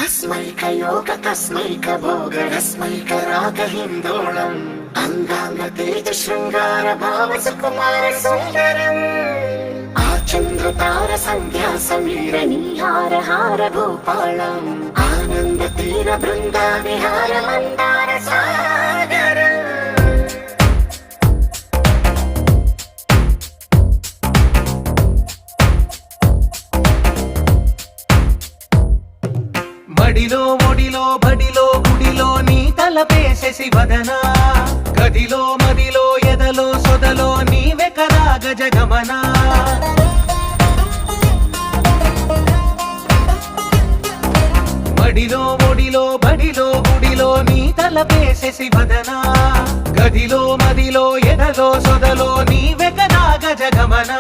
अस्मैकयोग तस्मैक भोग रस्मैक राग हिन्दोळम् अंगांग तेज शृंगार भाव सुकुमार सुंदरम् आचंद्र तार संध्या समीर नीहार हार भूपालम् आनंद तीर बृंदा विहार मंदार सागर మడిలో ఒడిలో బడిలో గుడిలో నీ తలపేసేసి వదనా గదిలో మదిలో ఎదలో సొదలో నీవే కదా గజగమనా మడిలో ఒడిలో బడిలో గుడిలో నీ తలపేసేసి వదనా గదిలో మదిలో ఎదలో సొదలో నీవే కదా గజగమనా